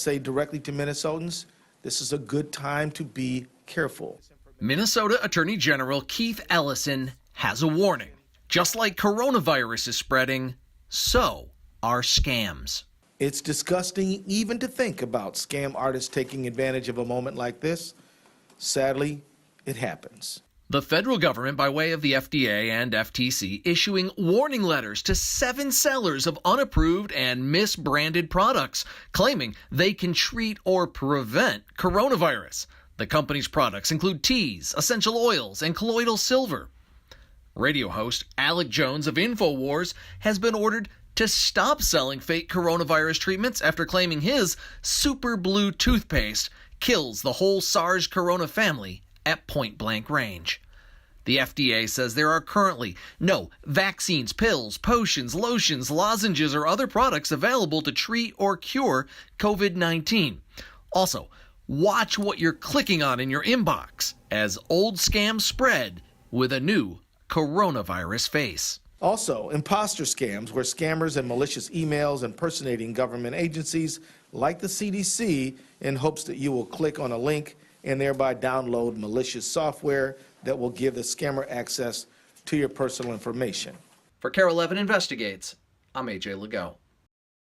Say directly to Minnesotans, this is a good time to be careful. Minnesota Attorney General Keith Ellison has a warning. Just like coronavirus is spreading, so are scams. It's disgusting even to think about scam artists taking advantage of a moment like this. Sadly, it happens. The federal government, by way of the FDA and FTC, issuing warning letters to 7 sellers of unapproved and misbranded products, claiming they can treat or prevent coronavirus. The company's products include teas, essential oils, and colloidal silver. Radio host Alec Jones of InfoWars has been ordered to stop selling fake coronavirus treatments after claiming his Super Blue toothpaste kills the whole SARS corona family at point-blank range. The FDA says there are currently no vaccines, pills, potions, lotions, lozenges, or other products available to treat or cure COVID-19. Also, watch what you're clicking on in your inbox as old scams spread with a new coronavirus face. Also, imposter scams, where scammers and malicious emails impersonating government agencies like the CDC in hopes that you will click on a link and thereby download malicious software that will give the scammer access to your personal information. For KARE 11 Investigates, I'm AJ Legault.